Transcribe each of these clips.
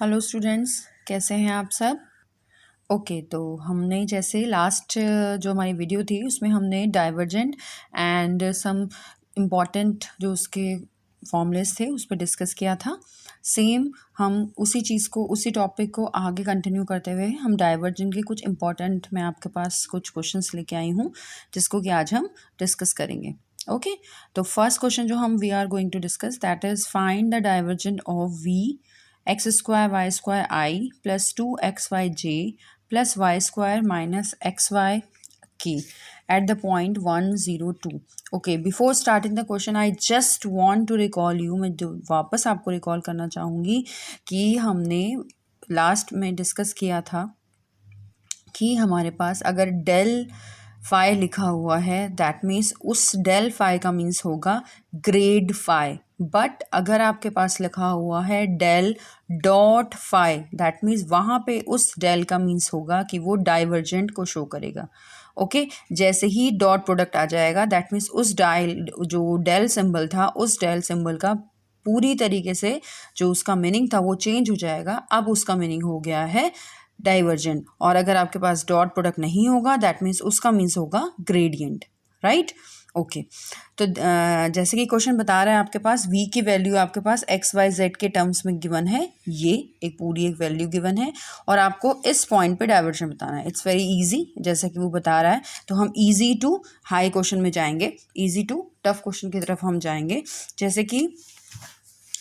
Hello students, कैसे हैं आप सब। ओके, तो हमने जैसे लास्ट जो हमारी वीडियो थी उसमें हमने डाइवर्जेंट एंड सम इम्पॉर्टेंट जो उसके फॉर्मूलेस थे उस पर डिस्कस किया था। सेम हम उसी चीज़ को उसी टॉपिक को आगे कंटिन्यू करते हुए हम डाइवर्जेंट के कुछ इम्पॉर्टेंट मैं आपके पास कुछ क्वेश्चंस लेके आई हूँ जिसको कि आज हम डिस्कस करेंगे। ओके, तो फर्स्ट क्वेश्चन जो हम we are going to discuss that is find the divergent of V x square y square I plus 2xyj plus y square minus xy k at the point 1 0 2. Okay, before starting the question I just want to recall you, मैं वापस आपको recall करना चाहूँगी कि हमने last में discuss किया था कि हमारे पास अगर डेल फाई लिखा हुआ है दैट मीन्स उस डेल फाई का मीन्स होगा ग्रेड फाई, बट अगर आपके पास लिखा हुआ है del dot phi that means वहाँ पे उस डेल का मीन्स होगा कि वो डाइवर्जेंट को शो करेगा। ओके, जैसे ही डॉट प्रोडक्ट आ जाएगा दैट मीन्स उस जो डेल सिंबल था उस डेल सिंबल का पूरी तरीके से जो उसका मीनिंग था वो चेंज हो जाएगा। अब उसका मीनिंग हो गया है डाइवर्जेंट, और अगर आपके पास डॉट प्रोडक्ट नहीं होगा दैट मीन्स उसका मीन्स होगा ग्रेडियंट, राइट। ओके, तो जैसे कि क्वेश्चन बता रहा है आपके पास v की वैल्यू आपके पास एक्स वाई जेड के टर्म्स में गिवन है, ये एक पूरी एक वैल्यू गिवन है और आपको इस पॉइंट पे डाइवर्जेंट बताना है। इट्स वेरी इजी, जैसा कि वो बता रहा है। तो हम इजी टू हाई क्वेश्चन में जाएंगे, इजी टू टफ क्वेश्चन की तरफ हम जाएंगे। जैसे कि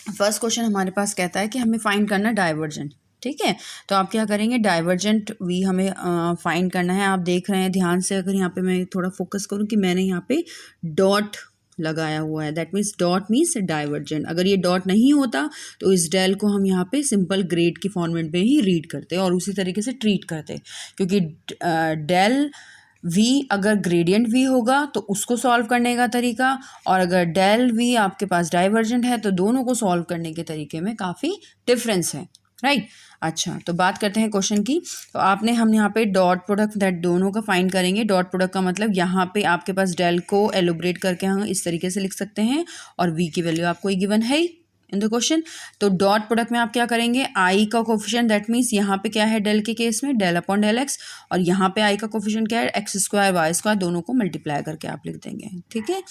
फर्स्ट क्वेश्चन हमारे पास कहता है कि हमें फाइंड करना डाइवर्जेंट, ठीक है। तो आप क्या करेंगे, डाइवर्जेंट वी हमें फाइंड करना है। आप देख रहे हैं ध्यान से, अगर यहाँ पे मैं थोड़ा फोकस करूँ कि मैंने यहाँ पे डॉट लगाया हुआ है that means dot means divergent. अगर ये डॉट नहीं होता तो इस डेल को हम यहाँ पे सिंपल ग्रेड की फॉर्मेट में ही रीड करते और उसी तरीके से ट्रीट करते, क्योंकि डेल v अगर ग्रेडियंट v होगा तो उसको सॉल्व करने का तरीका, और अगर डेल v आपके पास डाइवर्जेंट है तो दोनों को सॉल्व करने के तरीके में काफ़ी डिफरेंस है, राइट। अच्छा, तो बात करते हैं क्वेश्चन की। तो आपने हम यहाँ पे डॉट प्रोडक्ट दैट दोनों का फाइंड करेंगे। डॉट प्रोडक्ट का मतलब यहाँ पे आपके पास डेल को एलोब्रेट करके हम इस तरीके से लिख सकते हैं और v की वैल्यू आपको ही गिवन है इन द क्वेश्चन। तो डॉट प्रोडक्ट में आप क्या करेंगे, आई का कोफिशिएंट दैट मीन्स यहाँ पे क्या है डेल के केस में डेल अपॉन डेल एक्स, और यहाँ पे आई का कोफिशिएंट क्या है एक्स स्क्वायर वाई स्क्वायर, दोनों को मल्टीप्लाई करके आप लिख देंगे, ठीक है।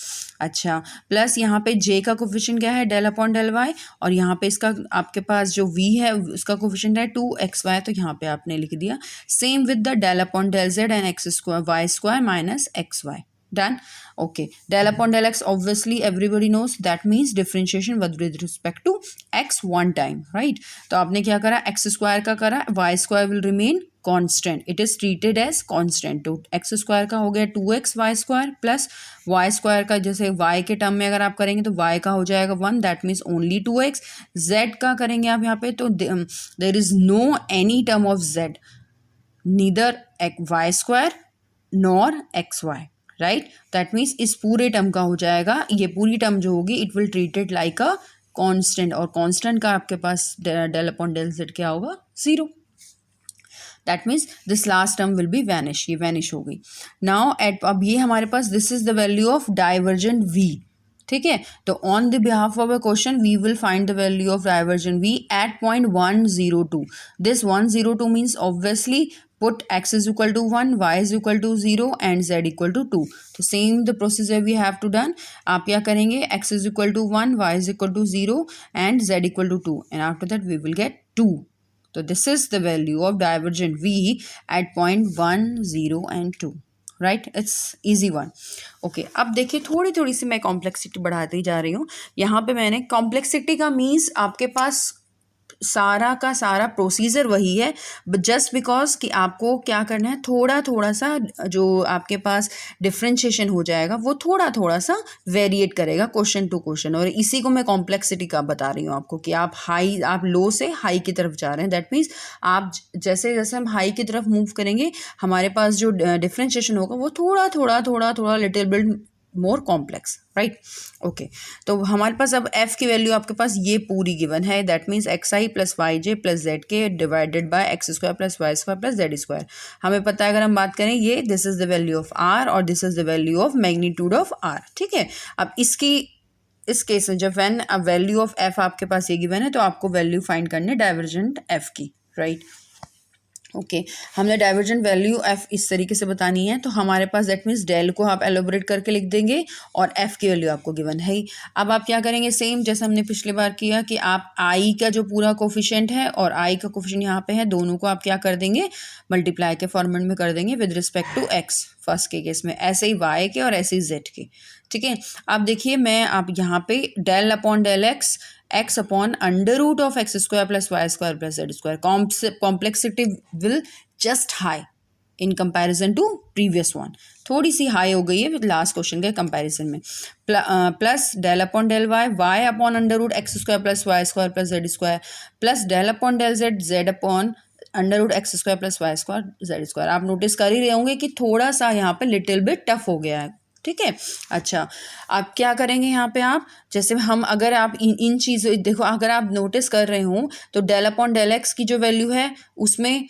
अच्छा, प्लस यहाँ पे जे का कोफिशिएंट क्या है डेल अपॉन डेल वाई, और यहाँ पे इसका आपके पास जो वी है उसका कोफिशिएंट है 2xy, तो यहाँ पे आपने लिख दिया। Same with the del upon del z and x square y square minus x y, done. Okay, del upon del x obviously everybody knows that means differentiation with respect to x one time, right। तो आपने क्या करा, x square का करा, y square will remain constant, it is treated as constant. तो x square का हो गया 2x y square plus y square का जैसे y के टर्म में अगर आप करेंगे तो y का हो जाएगा 1 that means only 2x। z का करेंगे आप यहाँ पे तो there is no any term of z, neither y square nor xy, right. That means इस पूरे टर्म का हो जाएगा, ये पूरी टर्म जो होगी it will treated like a constant, और कांस्टेंट का आपके पास डेल अपॉन डेल जेड क्या होगा 0। That means this last term will be vanish, ये वैनिश हो गई। नाउ एट अब ये हमारे पास this is the value of divergent v, ठीक है। तो on the behalf of a question we will find the value of divergent v at point 102। This 102 means obviously put x is equal to 1, y is equal to 0 and z equal to 2. तो same the procedure we have to done। आप क्या करेंगे, x is equal to 1, y is equal to 0 and z equal to 2, and after that we will get 2. So this is the value of divergent v at point 1 0 and 2, right. It's easy one. Okay, अब देखिए थोड़ी सी मैं complexity बढ़ाती जा रही हूँ। यहाँ पे मैंने कॉम्प्लेक्सिटी का मीन्स आपके पास सारा का सारा प्रोसीजर वही है, बट जस्ट बिकॉज कि आपको क्या करना है, थोड़ा सा जो आपके पास डिफ्रेंशिएशन हो जाएगा वो थोड़ा सा वेरिएट करेगा क्वेश्चन टू क्वेश्चन, और इसी को मैं कॉम्प्लेक्सिटी का बता रही हूँ आपको कि आप लो से हाई की तरफ जा रहे हैं। दैट मीन्स आप जैसे जैसे हम हाई की तरफ मूव करेंगे हमारे पास जो डिफ्रेंशिएशन होगा वो थोड़ा little bit more complex, right. Okay, तो हमारे पास अब f की वैल्यू आपके पास ये पूरी गिवन है that means X I plus Y J plus Z K divided by X square plus Y square plus Z square. हमें पता है अगर हम बात करें ये this is the value of r और this is the value of magnitude of r, ठीक है। अब इसकी इस केस में जब when a value of F आपके पास ये गिवन है तो आपको वैल्यू फाइंड करनी है डाइवर्जेंट एफ की, राइट। ओके हमने डाइवर्जेंट वैल्यू एफ इस तरीके से बतानी है, तो हमारे पास दैट मीन्स डेल को आप एलोबरेट करके लिख देंगे और एफ की वैल्यू आपको गिवन है ही। अब आप क्या करेंगे, सेम जैसे हमने पिछली बार किया कि आप आई का जो पूरा कोफिशिएंट है और आई का कोफिशिएंट यहाँ पे है, दोनों को आप क्या कर देंगे, मल्टीप्लाई के फॉर्मेट में कर देंगे with respect to x first के केस में, ऐसे ही वाई के और ऐसे ही जेड के, ठीक है। अब देखिए मैं आप यहाँ पे del upon del x upon under root of x square plus Y square plus Z square, complexity will just high in comparison to previous one, थोड़ी सी हाई हो गई है विद लास्ट क्वेश्चन के कंपैरिजन में। Plus del upon del y upon under root x square plus Y square plus Z square plus del upon del z upon under root x square plus Y square Z square. आप notice कर ही रहे होंगे कि थोड़ा सा यहाँ पे little bit tough हो गया है, ठीक है। अच्छा आप क्या करेंगे यहाँ पे, आप जैसे हम अगर आप इन चीज़ों देखो, अगर आप नोटिस कर रहे हो तो डेल अपॉन डेल एक्स की जो वैल्यू है उसमें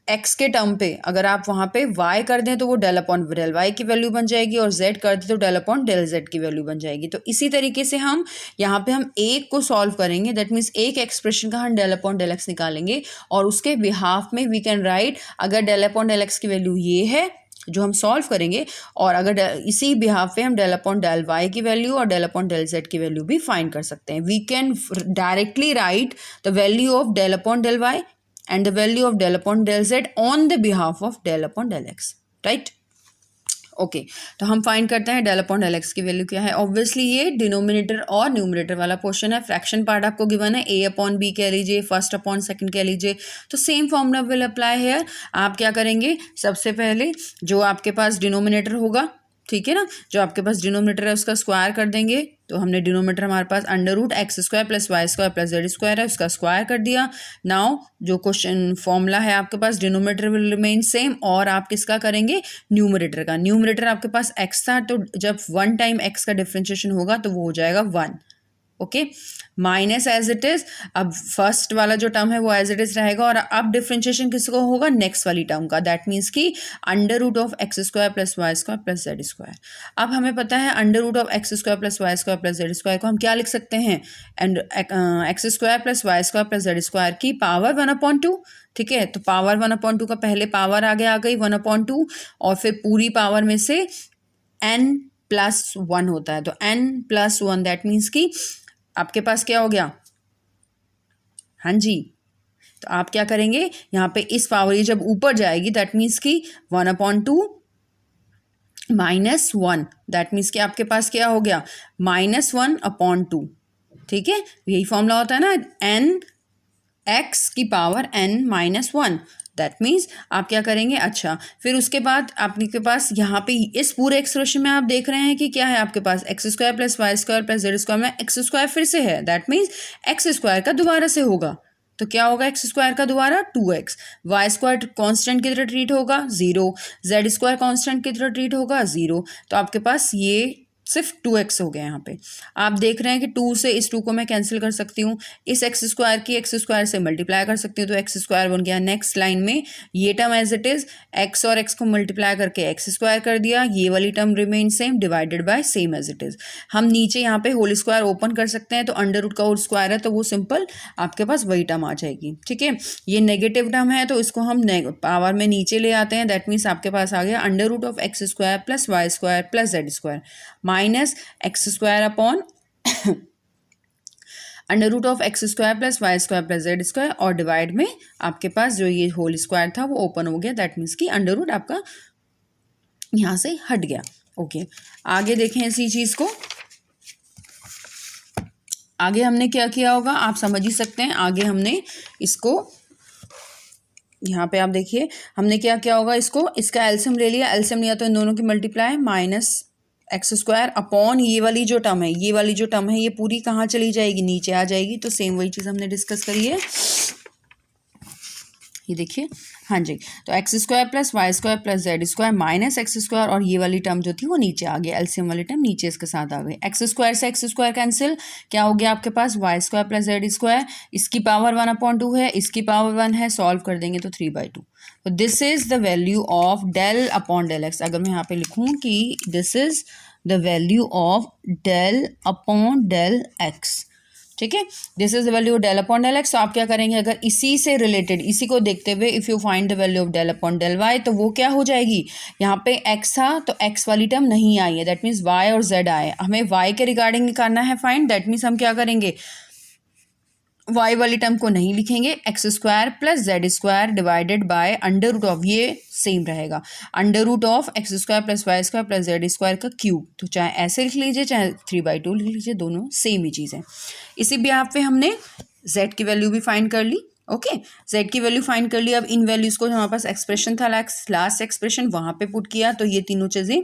एक्स के टर्म पे अगर आप वहाँ पे वाई कर दें तो वो डेल अपॉन डेल वाई की वैल्यू बन जाएगी और जेड कर दें तो डेल अपॉन डेल जेड की वैल्यू बन जाएगी। तो इसी तरीके से हम यहाँ पे हम एक को सॉल्व करेंगे, दैट मीन्स एक एक्सप्रेशन का हम डेल अपॉन डेल एक्स निकालेंगे और उसके बिहाफ में वी कैन राइट, अगर डेल अपॉन डेल एक्स की वैल्यू ये है जो हम सॉल्व करेंगे और अगर इसी बिहाफ पे हम डेल अपॉन डेल वाई की वैल्यू और डेल अपॉन डेल जेड की वैल्यू भी फाइंड कर सकते हैं। We can directly write the value of del upon del y and the value of del upon del z on the behalf of del upon del x, right? Okay तो हम find करते हैं del upon del x की value क्या है। Obviously ये denominator और numerator वाला पोर्शन है, फ्रैक्शन पार्ट आपको गिवन है, ए अपॉन बी कह लीजिए, फर्स्ट अपॉन सेकंड कह लीजिए, तो same formula will apply hair. आप क्या करेंगे, सबसे पहले जो आपके पास डिनोमिनेटर होगा, ठीक है ना, जो आपके पास डिनोमिनेटर है उसका स्क्वायर कर देंगे। तो हमने डिनोमिनेटर हमारे पास under root x square plus Y square plus Z square है, उसका स्क्वायर कर दिया। नाउ जो क्वेश्चन फॉर्मूला है आपके पास, डिनोमिनेटर विल रिमेन सेम और आप किसका करेंगे, न्यूमरेटर का। न्यूमरेटर आपके पास एक्स था, तो जब 1 टाइम एक्स का डिफ्रेंशिएशन होगा तो वो हो जाएगा 1, okay, minus as it is. अब फर्स्ट वाला जो टर्म है वो एज इट इज रहेगा और अब डिफ्रेंशिएशन किसको होगा, नेक्स्ट वाली टर्म का, दैट मीन्स कि under root of x square plus Y square plus Z square. अब हमें पता है under root of x square plus Y square plus Z square को हम क्या लिख सकते हैं, and x square plus Y square plus Z square की पावर 1/2, ठीक है। तो पावर 1/2 का पहले पावर आगे आ गई 1/2 और फिर पूरी पावर में से n प्लस 1 होता है, तो n प्लस 1 दैट मीन्स कि आपके पास क्या हो गया, हाँ जी, तो आप क्या करेंगे यहाँ पे इस पावर ये जब ऊपर जाएगी दैट मीन्स कि 1/2 माइनस 1, दैट मीन्स कि आपके पास क्या हो गया, -1/2, ठीक है। यही फॉर्मूला होता है ना, n x की पावर n-1, दैट मीन्स आप क्या करेंगे। अच्छा फिर उसके बाद आपके पास यहाँ पे इस पूरे एक्सप्रेशन में आप देख रहे हैं कि क्या है आपके पास, X square plus Y square plus Z square में एक्स स्क्वायर फिर से है, दैट मीन्स एक्स स्क्वायर का दोबारा से होगा, तो क्या होगा एक्स स्क्वायर का दोबारा 2x, वाई स्क्वायर कांस्टेंट की तरह ट्रीट होगा 0, जेड स्क्वायर कांस्टेंट की तरह ट्रीट होगा 0, तो आपके पास ये सिर्फ 2x हो गया। यहाँ पे आप देख रहे हैं कि 2 से इस 2 को मैं कैंसिल कर सकती हूँ, इस एक्स स्क्वायर की एक्स स्क्वायर से मल्टीप्लाई कर सकती हूँ, तो एक्स स्क्वायर बन गया। नेक्स्ट लाइन में ये term as it is, x और एक्स को मल्टीप्लाई करके एक्स स्क्वायर कर दिया, ये वाली term remain same divided by same as it is. हम नीचे यहाँ पे होल स्क्वायर ओपन कर सकते हैं, तो अंडर रूट का होल स्क्वायर है तो वो सिंपल आपके पास वही टर्म आ जाएगी, ठीक है। ये नेगेटिव टर्म है तो इसको हम पावर में नीचे ले आते हैं, दैट मीन्स आपके पास आ गया under root of x square plus Y square plus Z square minus x square upon under root of x square plus Y square plus Z square और डिवाइड में आपके पास जो ये होल स्क्वायर था वो ओपन हो गया, दैट मीन्स कि अंडर रूट आपका यहाँ से हट गया। ओके आगे देखें इसी चीज़ को, आगे हमने क्या किया होगा आप समझ ही सकते हैं। आगे हमने इसको यहाँ पे आप देखिए हमने क्या किया होगा, इसको इसका एलसीएम ले लिया, एलसीएम लिया तो इन दोनों की multiply minus x square upon ये वाली जो टर्म है, ये वाली जो टर्म है ये पूरी कहाँ चली जाएगी, नीचे आ जाएगी। तो सेम वही चीज़ हमने डिस्कस करी है, ये देखिए, हाँ जी। तो x square plus Y square plus Z square minus x square और ये वाली टर्म जो थी वो नीचे आ गई, एलसीएम वाली टर्म नीचे इसके साथ आ गई। एक्स स्क्वायर से एक्स स्क्वायर कैंसिल, क्या हो गया आपके पास Y square plus Z square, इसकी पावर 1/2 है, इसकी पावर 1 है, सॉल्व कर देंगे तो 3/2। तो this is the value of del upon del x. अगर मैं यहाँ पे लिखूँ कि this is the value of del upon del x. ठीक है, this is the value of del upon del x. तो आप क्या करेंगे, अगर इसी से रिलेटेड, इसी को देखते हुए if you find the value of del upon del y, तो वो क्या हो जाएगी, यहाँ पे एक्स था तो एक्स वाली टर्म नहीं आई है, दैट मीन्स वाई और जेड आए, हमें वाई के रिगार्डिंग करना है फाइंड, दैट मीन्स हम क्या करेंगे, वाई वाली टर्म को नहीं लिखेंगे, x square plus Z square divided by under root of, ये सेम रहेगा, under root of x square plus Y square plus Z square का क्यूब। तो चाहे ऐसे लिख लीजिए चाहे 3/2 लिख लीजिए, दोनों सेम ही चीज़ है। इसी ब्याह पे हमने जेड की वैल्यू भी फाइंड कर ली। ओके, जेड की वैल्यू फाइंड कर ली। अब इन वैल्यूज़ को हमारे पास एक्सप्रेशन था लास्ट एक्सप्रेशन, वहाँ पे पुट किया तो ये तीनों चीज़ें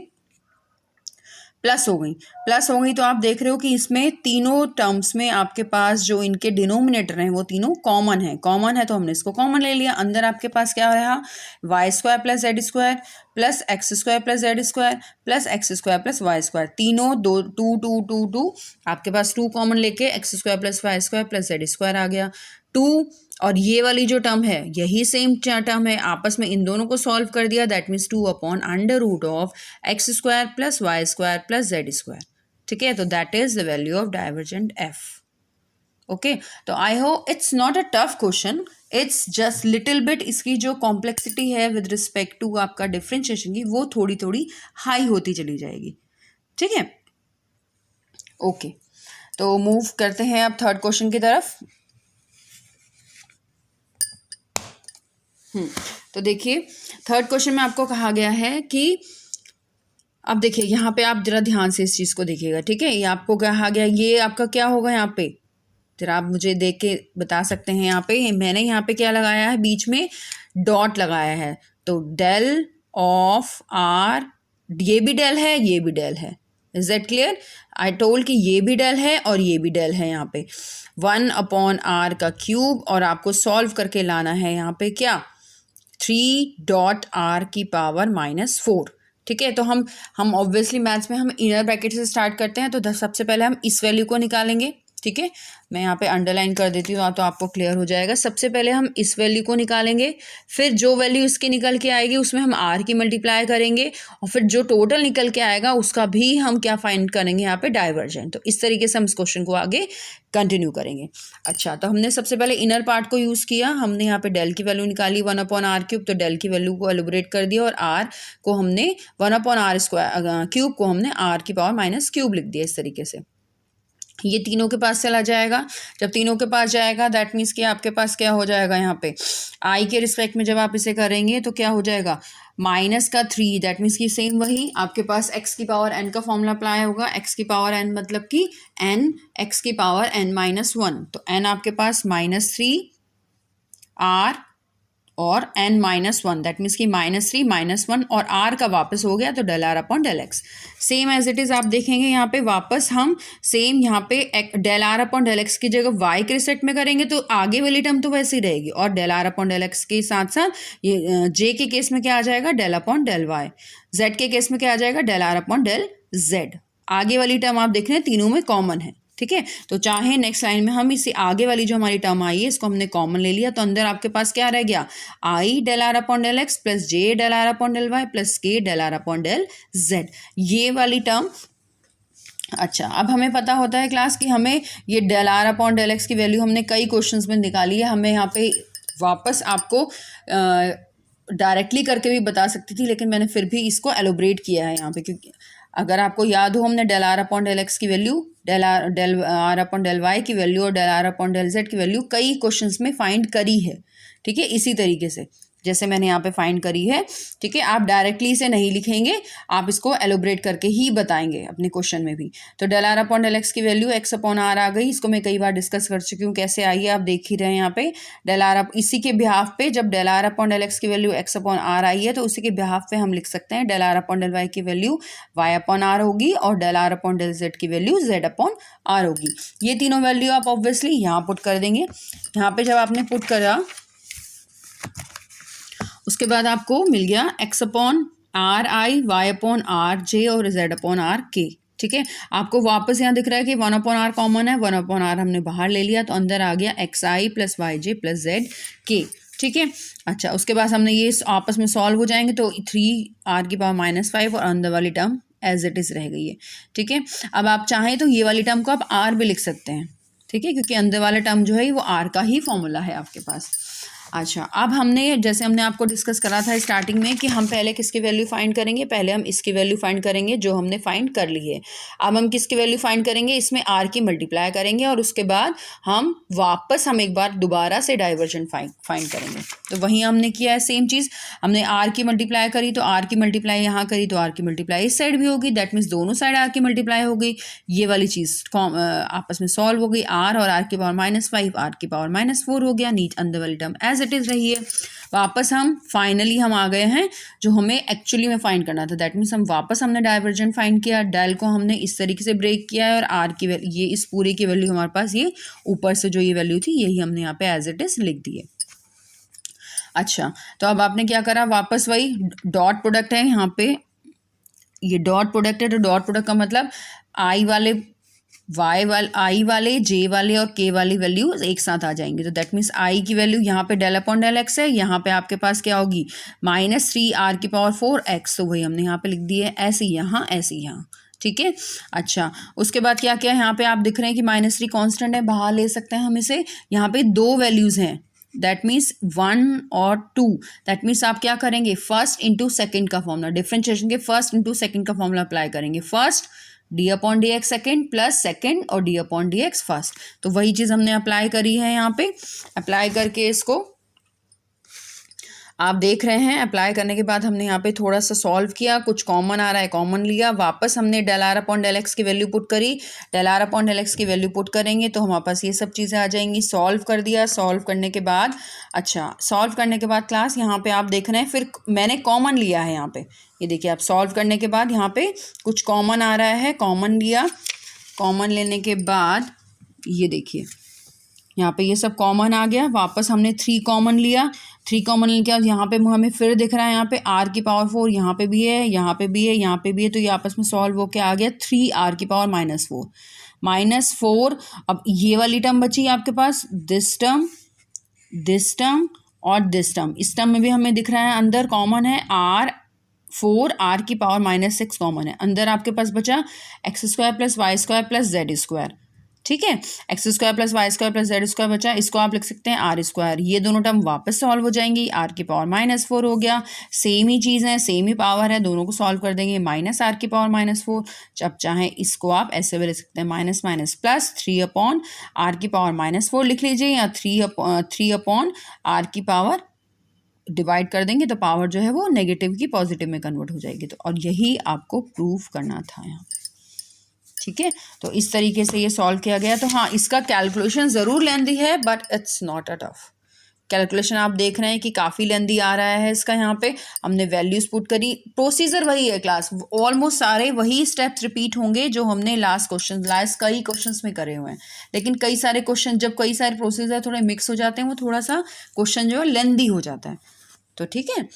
प्लस हो गई। तो आप देख रहे हो कि इसमें तीनों टर्म्स में आपके पास जो इनके डिनोमिनेटर हैं वो तीनों कॉमन है तो हमने इसको कॉमन ले लिया। अंदर आपके पास क्या रहा, Y square plus Z square plus X square plus Z square plus X square plus Y square, तीनों दो टू टू टू टू, आपके पास 2 कॉमन लेके X square plus Y square plus Z square आ गया 2, और ये वाली जो टर्म है यही सेम टर्म है, आपस में इन दोनों को सॉल्व कर दिया, that means 2 upon under root of x square plus Y square plus Z square. ठीक है, तो that is the value of divergent F. Okay, तो I hope it's not a tough question, it's just little bit, इसकी जो complexity है with respect to आपका differentiation की वो थोड़ी थोड़ी हाई होती चली जाएगी। ठीक है, ओके, तो मूव करते हैं अब थर्ड क्वेश्चन की तरफ। तो देखिए थर्ड क्वेश्चन में आपको कहा गया है कि अब देखिए यहाँ पे आप जरा ध्यान से इस चीज़ को देखिएगा। ठीक है, ये आपको कहा गया, ये आपका क्या होगा, यहाँ पे जरा आप मुझे देख के बता सकते हैं। यहाँ पे मैंने यहाँ पे क्या लगाया है, बीच में डॉट लगाया है, तो डेल ऑफ आर, ये भी डेल है ये भी डेल है, is that clear, I told कि ये भी डेल है और ये भी डेल है। यहाँ पे 1 अपॉन आर का क्यूब, और आपको सॉल्व करके लाना है यहाँ पे क्या, 3 की पावर -4। ठीक है, तो हम ऑब्वियसली मैथ्स में हम इनर ब्रैकेट से स्टार्ट करते हैं, तो सबसे पहले हम इस वैल्यू को निकालेंगे। ठीक है, मैं यहाँ पे अंडरलाइन कर देती हूँ तो आपको क्लियर हो जाएगा। सबसे पहले हम इस वैल्यू को निकालेंगे, फिर जो वैल्यू इसकी निकल के आएगी उसमें हम आर की मल्टीप्लाई करेंगे, और फिर जो टोटल निकल के आएगा उसका भी हम क्या फाइंड करेंगे, यहाँ पे डाइवर्जेंट। तो इस तरीके से हम इस क्वेश्चन को आगे कंटिन्यू करेंगे। अच्छा, तो हमने सबसे पहले इनर पार्ट को यूज़ किया, हमने यहाँ पे डेल की वैल्यू निकाली 1 अपॉन आर क्यूब, तो डेल की वैल्यू को एलिब्रेट कर दिया, और आर को हमने 1 अपॉन आर स्क्वायर क्यूब को हमने आर की पावर -क्यूब लिख दिया। इस तरीके से ये तीनों के पास चला जाएगा। जब तीनों के पास जाएगा दैट मीन्स कि आपके पास क्या हो जाएगा, यहाँ पे आई के रिस्पेक्ट में जब आप इसे करेंगे तो क्या हो जाएगा, -3, दैट मीन्स कि सेम वही आपके पास एक्स की पावर n का फॉर्मूला अप्लाई होगा। एक्स की पावर n मतलब कि n एक्स की पावर n-1, तो n आपके पास -3 r और n-1, दैट मीन्स कि -3 -1 और r का वापस हो गया तो del are upon del x. Same as it is आप देखेंगे यहाँ पे वापस हम सेम यहाँ पे del are upon del x की जगह y के रिस्पेक्ट में करेंगे तो आगे वाली टर्म तो वैसे ही रहेगी, और del are upon del x के साथ साथ ये j के केस में क्या आ जाएगा, del upon del y, z के केस में क्या आ जाएगा, del are upon del z। आगे वाली टर्म आप देख रहे हैं तीनों में कॉमन है। ठीक है, तो चाहे नेक्स्ट लाइन में हम इसी आगे वाली जो हमारी टर्म आई है इसको हमने कॉमन ले लिया, तो अंदर आपके पास क्या रह गया, I del are upon del X plus J del are upon del Y plus K del are upon del Z, ये वाली टर्म। अच्छा, अब हमें पता होता है क्लास कि हमें ये del are upon del x की वैल्यू हमने कई क्वेश्चंस में निकाली है, हमें यहाँ पे वापस आपको डायरेक्टली करके भी बता सकती थी, लेकिन मैंने फिर भी इसको एलोब्रेट किया है यहाँ पे, क्योंकि अगर आपको याद हो हमने del are upon del x की value, del are upon del Y की वैल्यू और del are upon del Z की वैल्यू कई क्वेश्चंस में फाइंड करी है। ठीक है, इसी तरीके से जैसे मैंने यहाँ पे फाइंड करी है। ठीक है, आप डायरेक्टली इसे नहीं लिखेंगे, आप इसको एलोब्रेट करके ही बताएंगे अपने क्वेश्चन में भी। तो del are upon del x की वैल्यू एक्स अपॉन आर आ गई, इसको मैं कई बार डिस्कस कर चुकी हूँ कैसे आई है, आप देख ही रहे हैं यहाँ पे डेल आर इसी के बिहाफ पे जब del are upon del x की value x upon are I है तो उसी के बिहाफ पे हम लिख सकते हैं del are upon del Y की वैल्यू वाई अपॉन आर होगी और del are upon del Z की वैल्यू जेड अपॉन आर होगी। ये तीनों वैल्यू आप ऑब्वियसली यहाँ पुट कर देंगे। यहाँ पे जब आपने पुट करा उसके बाद आपको मिल गया x upon are i, y upon r j और जेड अपॉन आर के। ठीक है, आपको वापस यहाँ दिख रहा है कि 1 अपॉन आर कॉमन है, 1 अपॉन आर हमने बाहर ले लिया तो अंदर आ गया x I plus Y J plus Z के। ठीक है, अच्छा उसके बाद हमने ये आपस में सॉल्व हो जाएंगे तो 3 आर की पावर -5 और अंदर वाली टर्म एज इट इज़ रह गई है। ठीक है, अब आप चाहें तो ये वाली टर्म को आप आर भी लिख सकते हैं। ठीक है, क्योंकि अंदर वाला टर्म जो है वो आर का ही फॉर्मूला है आपके पास। अच्छा, अब हमने जैसे हमने आपको डिस्कस करा था स्टार्टिंग में कि हम पहले किसकी वैल्यू फाइंड करेंगे, पहले हम इसकी वैल्यू फाइंड करेंगे जो हमने फाइंड कर ली है। अब हम किसकी वैल्यू फाइंड करेंगे, इसमें आर की मल्टीप्लाई करेंगे और उसके बाद हम एक बार दोबारा से डाइवर्जेंट फाइंड करेंगे। तो वहीं हमने किया है सेम चीज़, हमने आर की मल्टीप्लाई करी तो आर की मल्टीप्लाई यहाँ करी तो आर की मल्टीप्लाई इस साइड भी होगी, दैट मीन्स दोनों साइड आर की मल्टीप्लाई हो गई। ये वाली चीज़ आपस में सॉल्व हो गई, आर और आर की पावर -5 आर की पावर -4 हो गया, नीचे अंदर वाली टर्म एज इट इज़ रही है। वापस हम फाइनली हम आ गए हैं जो हमें एक्चुअली में फाइंड करना था, दैट मीन्स हमने डाइवर्जेंट फाइंड किया, डेल को हमने इस तरीके से ब्रेक किया है और आर की वैल्यू, ये इस पूरे की वैल्यू हमारे पास ये ऊपर से जो ये वैल्यू थी यही हमने यहाँ पे एज इट इज़ लिख दी है। अच्छा, तो अब आपने क्या करा, वापस वही डॉट प्रोडक्ट है यहाँ पे, ये डॉट प्रोडक्ट है तो डॉट प्रोडक्ट का मतलब आई वाले जे वाले और के वाली वैल्यूज एक साथ आ जाएंगे। तो दैट मीन्स आई की वैल्यू यहाँ पे डेल अपॉन डेल एक्स है, यहाँ पे आपके पास क्या होगी -3 आर की पावर 4 एक्स, तो वही हमने यहाँ पे लिख दी है, ऐसे यहाँ ऐसे यहाँ। ठीक है, अच्छा उसके बाद क्या क्या है, यहाँ पे आप दिख रहे हैं कि -3 कांस्टेंट है, बाहर ले सकते हैं हम इसे। यहाँ पे दो वैल्यूज हैं, दैट मीन्स 1 और 2, दैट मीन्स आप क्या करेंगे, फर्स्ट इंटू सेकेंड का फॉर्मूला, डिफरेंशिएशन के फर्स्ट इंटू सेकेंड का फॉर्मूला अप्लाई करेंगे। First D upon D X second plus second और D upon D X first, तो वही चीज़ हमने अप्लाई करी है यहाँ पे। अप्लाई करके इसको आप देख रहे हैं, अप्लाई करने के बाद हमने यहाँ पे थोड़ा सा सॉल्व किया, कुछ कॉमन आ रहा है कॉमन लिया, वापस हमने del are upon del x की वैल्यू पुट करी, del are upon del x की वैल्यू पुट करेंगे तो हमारे पास ये सब चीज़ें आ जाएंगी। सॉल्व कर दिया, सॉल्व करने के बाद सॉल्व करने के बाद क्लास यहाँ पे आप देख रहे हैं, फिर मैंने कॉमन लिया है यहाँ पे, ये देखिए आप सॉल्व करने के बाद यहाँ पे कुछ कॉमन आ रहा है, कॉमन लिया, कॉमन लेने के बाद ये देखिए यहाँ पे ये सब कॉमन आ गया, वापस हमने 3 कॉमन लिया, 3 कॉमन लेने के बाद यहाँ पे हमें फिर दिख रहा है यहाँ पे आर की पावर 4 यहाँ पे भी है, यहाँ पे भी है, यहाँ पे भी है, तो ये आपस में सॉल्व होके आ गया 3 आर की पावर -4। अब ये वाली टर्म बची आपके पास, दिस टर्म और दिस टर्म, इस टर्म में भी हमें दिख रहा है अंदर कॉमन है R4 आर की पावर -6 कॉमन है, अंदर आपके पास बचा x² + y² + z²। ठीक है, x² + y² + z² बचा, इसको आप लिख सकते हैं r²। ये दोनों टर्म वापस सॉल्व हो जाएंगी, आर की पावर -4 हो गया, सेम ही चीज़ है, सेम ही पावर है, दोनों को सॉल्व कर देंगे, -r की पावर -4। जब चाहे इसको आप ऐसे भी लिख सकते हैं, माइनस प्लस 3 अपॉन आर की पावर -4 लिख लीजिए, या 3 अपॉन आर की पावर डिवाइड कर देंगे तो पावर जो है वो नेगेटिव की पॉजिटिव में कन्वर्ट हो जाएगी। तो और यही आपको प्रूफ करना था यहाँ पे। ठीक है, तो इस तरीके से ये सॉल्व किया गया। तो हाँ, इसका कैलकुलेशन ज़रूर लेंदी है but it's not a tough calculation. आप देख रहे हैं कि काफ़ी लेंदी आ रहा है इसका। यहाँ पे हमने वैल्यूज पुट करी, प्रोसीजर वही है क्लास, ऑलमोस्ट सारे वही स्टेप्स रिपीट होंगे जो हमने लास्ट कई क्वेश्चंस में करे हुए हैं। लेकिन कई सारे क्वेश्चन, जब कई सारे प्रोसीजर थोड़े मिक्स हो जाते हैं, वो थोड़ा सा क्वेश्चन जो है लेंदी हो जाता है। तो ठीक है,